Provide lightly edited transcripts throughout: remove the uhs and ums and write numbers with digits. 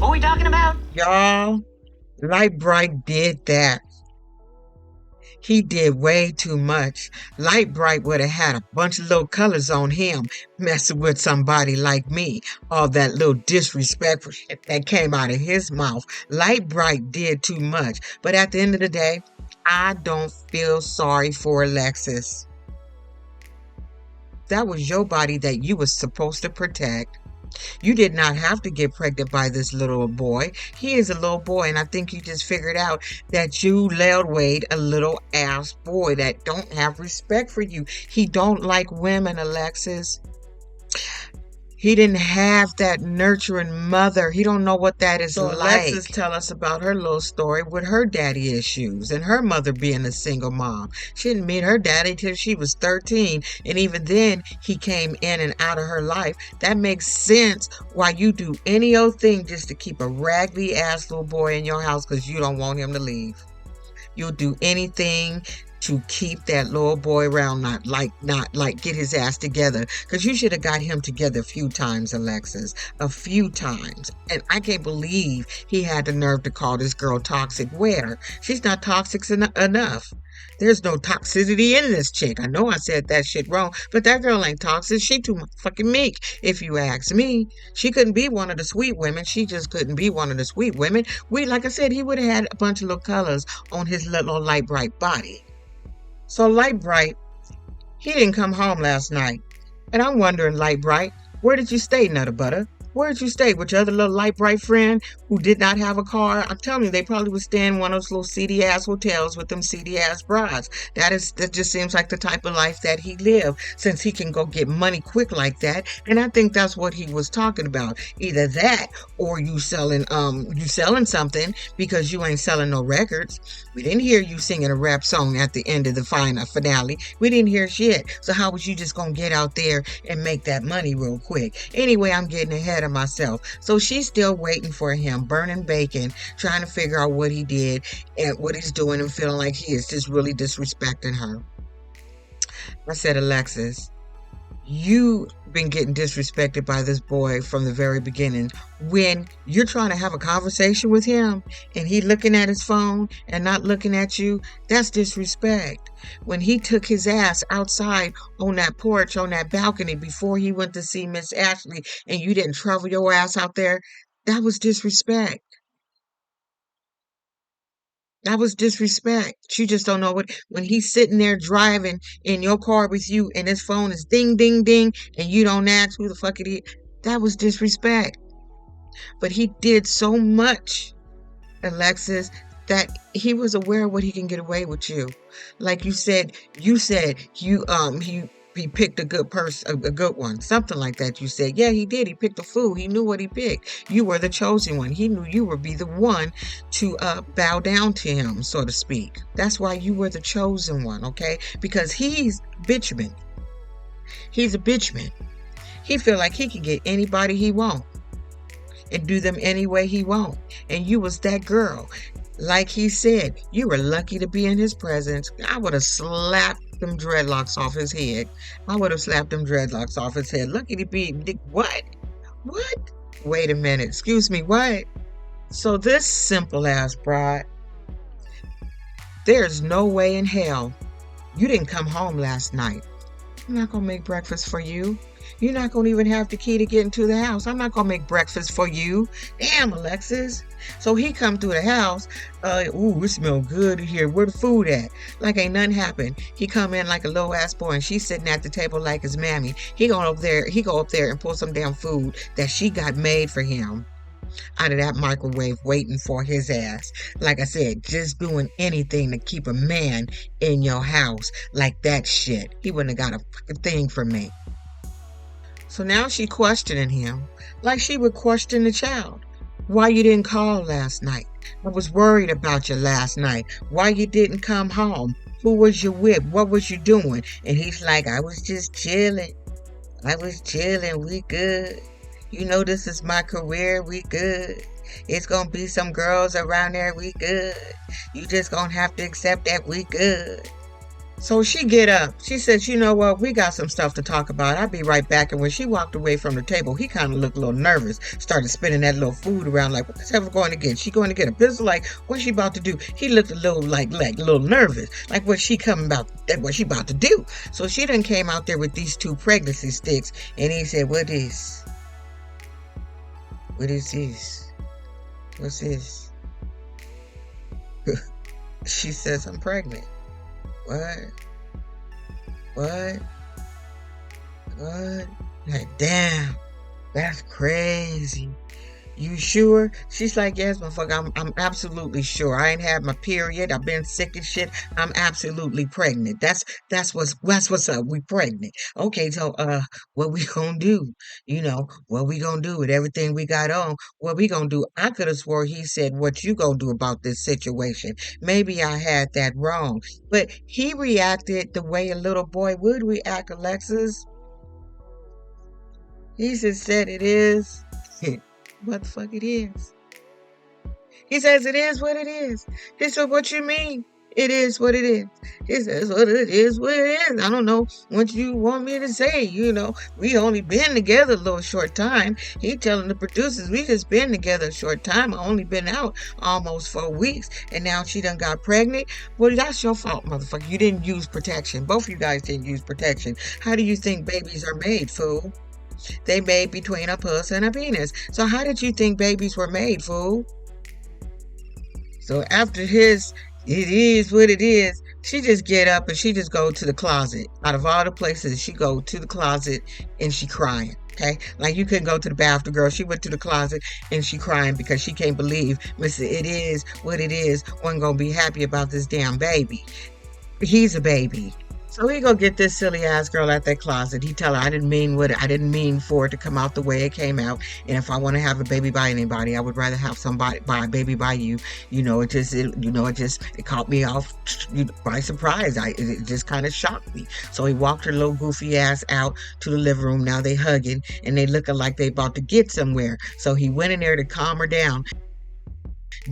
Who we talking about? Y'all, Light Bright did that. He did way too much. Light Bright would have had a bunch of little colors on him messing with somebody like me. All that little disrespectful shit that came out of his mouth. Light Bright did too much. But at the end of the day, I don't feel sorry for Alexis. That was your body that you was supposed to protect. You did not have to get pregnant by this little boy. He is a little boy, and I think you just figured out that you Weighed a little ass boy that don't have respect for you. He don't like women, Alexis. He didn't have that nurturing mother. He don't know what that is like. Alexis tell us about her little story with her daddy issues and her mother being a single mom. She didn't meet her daddy till she was 13, and even then he came in and out of her life. That makes sense why you do any old thing just to keep a raggedy ass little boy in your house because you don't want him to leave. You'll do anything to keep that little boy around, not like get his ass together. Because you should have got him together a few times, Alexis. A few times. And I can't believe he had the nerve to call this girl toxic. Where? She's not toxic enough. There's no toxicity in this chick. I know I said that shit wrong, but that girl ain't toxic. She too fucking meek, if you ask me. She couldn't be one of the sweet women. She just couldn't be one of the sweet women. Like I said, he would have had a bunch of little colors on his little light bright body. So Light Bright, he didn't come home last night. And I'm wondering, Light Bright, where did you stay, Nutter Butter? Where did you stay? With your other little Light Bright friend who did not have a car? I'm telling you, they probably would stay in one of those little seedy ass hotels with them seedy ass brides. That just seems like the type of life that he lived, since he can go get money quick like that. And I think that's what he was talking about. Either that or you selling something because you ain't selling no records. We didn't hear you singing a rap song at the end of the final finale. We didn't hear shit. So how was you just gonna get out there and make that money real quick? Anyway, I'm getting ahead of myself. So she's still waiting for him, burning bacon, trying to figure out what he did and what he's doing, and feeling like he is just really disrespecting her. I said, Alexis, you've been getting disrespected by this boy from the very beginning. When you're trying to have a conversation with him and he looking at his phone and not looking at you, that's disrespect. When he took his ass outside on that porch, on that balcony before he went to see Miss Ashley, and you didn't travel your ass out there, that was disrespect. That was disrespect. You just don't know what. When he's sitting there driving in your car with you and his phone is ding, ding, ding, and you don't ask who the fuck it is, that was disrespect. But he did so much, Alexis, that he was aware of what he can get away with you. Like you said he picked a good person, a good one, something like that. You said, yeah, he did. He picked a fool. He knew what he picked. You were the chosen one. He knew you would be the one to bow down to him, so to speak. That's why you were the chosen one, okay? Because he's bitchman. He's a bitchman. He feel like he can get anybody he want and do them any way he want. And you was that girl. Like he said, you were lucky to be in his presence. I would have slapped them dreadlocks off his head. I would have slapped them dreadlocks off his head. Lucky to be... What? What? Wait a minute. Excuse me, what? So this simple ass bride, there's no way in hell you didn't come home last night. I'm not going to make breakfast for you. You're not going to even have the key to get into the house. I'm not going to make breakfast for you. Damn, Alexis. So he come through the house. Ooh, it smell good in here. Where the food at? Like ain't nothing happened. He come in like a low ass boy and she's sitting at the table like his mammy. He go up there and pull some damn food that she got made for him out of that microwave waiting for his ass. Like I said, just doing anything to keep a man in your house like that shit. He wouldn't have got a fucking thing from me. So now she questioning him like she would question the child. Why you didn't call last night? I was worried about you last night. Why you didn't come home? Who was you with? What was you doing? And he's like, I was just chilling. We good. You know this is my career. We good. It's gonna be some girls around there. We good. You just gonna have to accept that we good. So she get up. She says, you know what? We got some stuff to talk about. I'll be right back. And when she walked away from the table, he kind of looked a little nervous. Started spinning that little food around like, what's ever going to get? She going to get a pistol? Like, what's she about to do? He looked a little like a little nervous. Like what she coming about, what she about to do. So she done came out there with these 2 pregnancy sticks. And he said, what is? What is this? What's this? She says, I'm pregnant. What? What? What? Like, damn, that's crazy. You sure? She's like, yes, motherfucker, I'm absolutely sure. I ain't had my period. I've been sick and shit. I'm absolutely pregnant. That's what's up. We pregnant. Okay, so what we gonna do? You know, what we gonna do with everything we got on? What we gonna do? I could have swore he said, what you gonna do about this situation? Maybe I had that wrong. But he reacted the way a little boy would react, Alexis. He just said it is. What the fuck it is? He says it is what it is. He said, what you mean? It is what it is. He says, what it is, what it is. I don't know what you want me to say. You know, we only been together a little short time. He telling the producers, we just been together a short time. I only been out almost 4 weeks. And now she done got pregnant. Well, that's your fault, motherfucker. You didn't use protection. Both of you guys didn't use protection. How do you think babies are made, fool? They made between a puss and a penis. So how did you think babies were made, fool? So after his, it is what it is, she just get up and she just go to the closet. Out of all the places, she go to the closet and she crying. Okay, like you couldn't go to the bathroom, girl. She went to the closet and she crying because she can't believe, Mr. It is what it is, wasn't gonna be happy about this damn baby. He's a baby. So he go get this silly ass girl at that closet. He tell her, I didn't mean for it to come out the way it came out. And if I want to have a baby by anybody, I would rather have somebody by a baby by you. You know, it caught me off by surprise. It just kind of shocked me. So he walked her little goofy ass out to the living room. Now they hugging and they looking like they about to get somewhere. So he went in there to calm her down,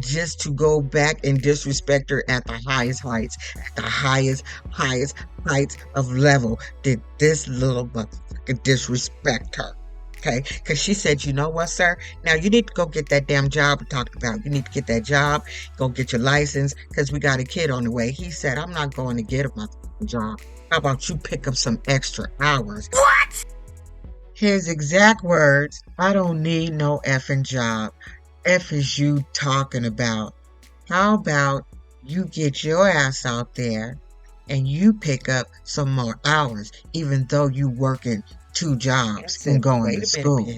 just to go back and disrespect her at the highest heights, at the highest heights of level. Did this little motherfucker disrespect her? Okay, because she said, you know what, sir? Now you need to go get that damn job we talked about. You need to get that job, go get your license, because we got a kid on the way. He said, I'm not going to get a motherfucking job. How about you pick up some extra hours? What? His exact words, I don't need no effing job. F is you talking about? How about you get your ass out there and you pick up some more hours, even though you working 2 jobs and going to school?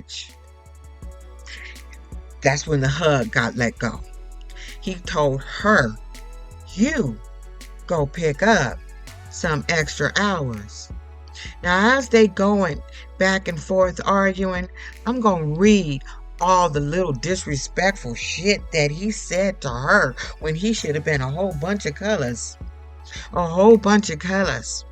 That's when the hug got let go. He told her, you go pick up some extra hours. Now, as they going back and forth arguing, I'm going to read all the little disrespectful shit that he said to her when he should have been a whole bunch of colors. A whole bunch of colors.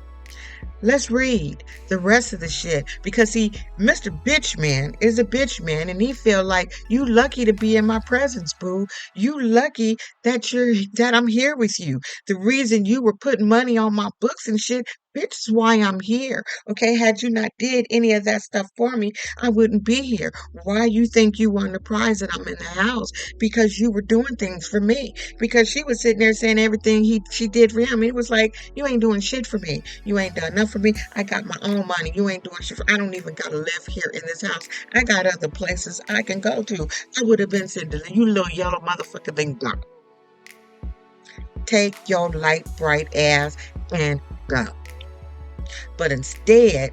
Let's read the rest of the shit, because see, Mr. Bitchman is a bitchman and he feel like you lucky to be in my presence, boo. You lucky that I'm here with you. The reason you were putting money on my books and shit, bitch, is why I'm here. Okay, had you not did any of that stuff for me, I wouldn't be here. Why you think you won the prize that I'm in the house? Because you were doing things for me. Because she was sitting there saying everything she did for him. He was like, you ain't doing shit for me. You ain't done nothing for me. I got my own money. You ain't doing shit for me. I don't even gotta live here in this house. I got other places I can go to. I would have been sitting there, you little yellow motherfucker thing, blah. Take your light bright ass and go. But instead,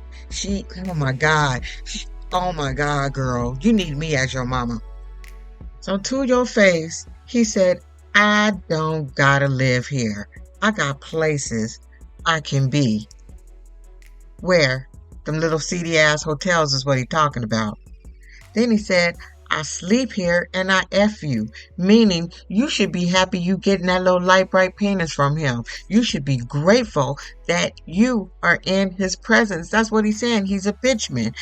oh my God, girl, you need me as your mama. So to your face, he said, I don't gotta live here. I got places I can be. Where? Them little seedy ass hotels is what he talking about. Then he said, I sleep here and I F you, meaning you should be happy you getting that little light bright penis from him. You should be grateful that you are in his presence. That's what he's saying. He's a bitch man.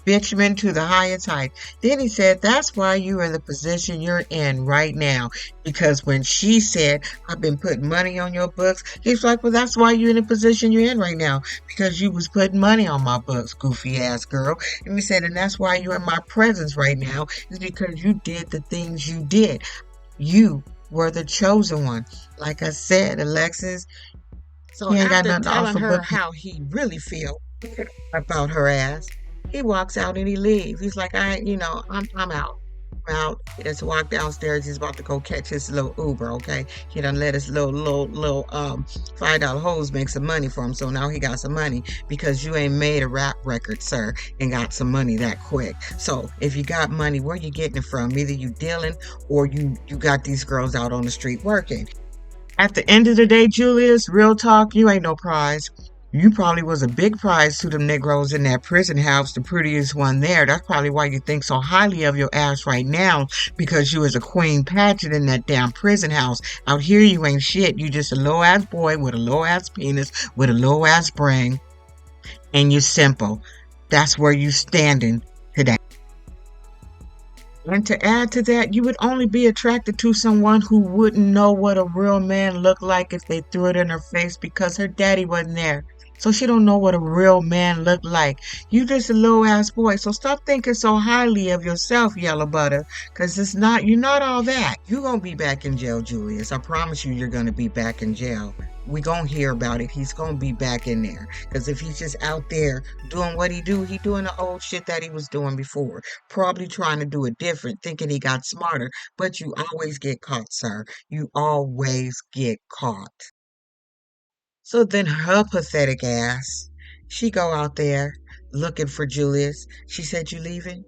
bitchman to the highest height. Then he said, that's why you're in the position you're in right now. Because when she said, I've been putting money on your books, he's like, well, that's why you're in the position you're in right now. Because you was putting money on my books, goofy ass girl. And he said, and that's why you're in my presence right now, is because you did the things you did. You were the chosen one. Like I said, Alexis, So he ain't got after nothing to telling offer her but how he really feel, about her ass. He walks out and he leaves. He's like, I'm out. I'm out. He just walked downstairs. He's about to go catch his little Uber, okay? He done let his little $5 hose make some money for him. So now he got some money because you ain't made a rap record, sir, and got some money that quick. So if you got money, where you getting it from? Either you dealing or you got these girls out on the street working. At the end of the day, Julius, real talk, you ain't no prize. You probably was a big prize to them Negroes in that prison house, the prettiest one there. That's probably why you think so highly of your ass right now, because you was a queen pageant in that damn prison house. Out here, you ain't shit. You just a low ass boy with a low ass penis, with a low ass brain, and you're simple. That's where you standing today. And to add to that, you would only be attracted to someone who wouldn't know what a real man looked like if they threw it in her face because her daddy wasn't there. So she don't know what a real man looked like. You just a low ass boy. So stop thinking so highly of yourself, yellow butter. Cause you're not all that. You're gonna be back in jail, Julius. I promise you're gonna be back in jail. We gonna hear about it. He's gonna be back in there. Cause if he's just out there doing what he doing the old shit that he was doing before. Probably trying to do it different, thinking he got smarter. But you always get caught, sir. You always get caught. So then her pathetic ass, she go out there looking for Julius. She said, you leaving?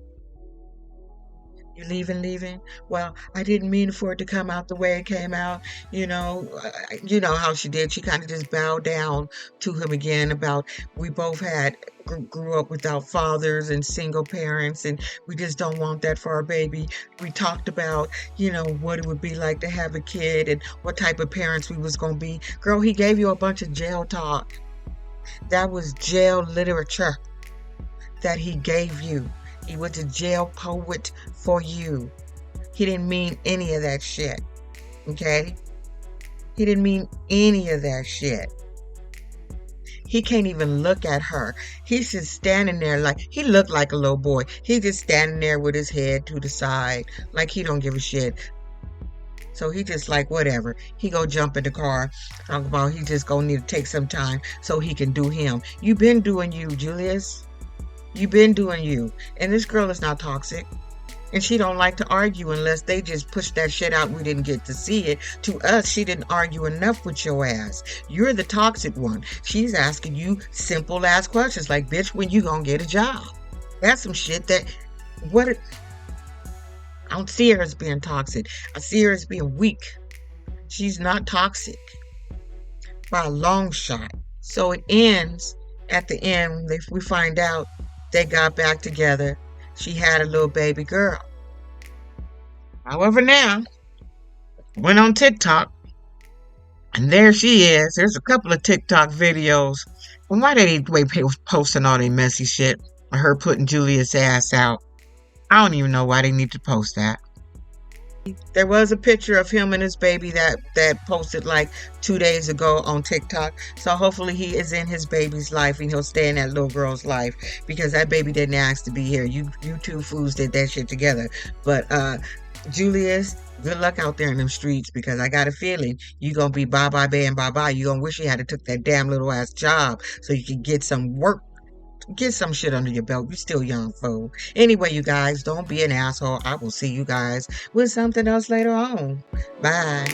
You leaving? Well, I didn't mean for it to come out the way it came out. You know how she did. She kind of just bowed down to him again about we both had grew up without fathers and single parents, and we just don't want that for our baby. We talked about, what it would be like to have a kid and what type of parents we was gonna be. Girl, he gave you a bunch of jail talk. That was jail literature that he gave you. He was a jail poet for you. He didn't mean any of that shit. Okay? He didn't mean any of that shit. He can't even look at her. He's just standing there like he looked like a little boy. He's just standing there with his head to the side, like he don't give a shit. So he just like whatever. He go jump in the car, talk about he just gonna need to take some time so he can do him. You been doing you, Julius. You been doing you. And this girl is not toxic. And she don't like to argue unless they just push that shit out. We didn't get to see it. To us, she didn't argue enough with your ass. You're the toxic one. She's asking you simple ass questions like, bitch, when you gonna get a job? That's some shit that, what, I don't see her as being toxic. I see her as being weak. She's not toxic by a long shot. So it ends, at the end, we find out they got back together. She had a little baby girl. However, now, went on TikTok, and there she is. There's a couple of TikTok videos. And why they posting all that messy shit? Her putting Julius' ass out. I don't even know why they need to post that. There was a picture of him and his baby that posted like 2 days ago on TikTok. So hopefully he is in his baby's life and he'll stay in that little girl's life because that baby didn't ask to be here. You two fools did that shit together. But Julius, good luck out there in them streets because I got a feeling you gonna be bye-bye, and bye-bye. You gonna wish you had to took that damn little ass job so you could get some work. Get some shit under your belt. You're still young, fool. Anyway, you guys, don't be an asshole. I will see you guys with something else later on. Bye.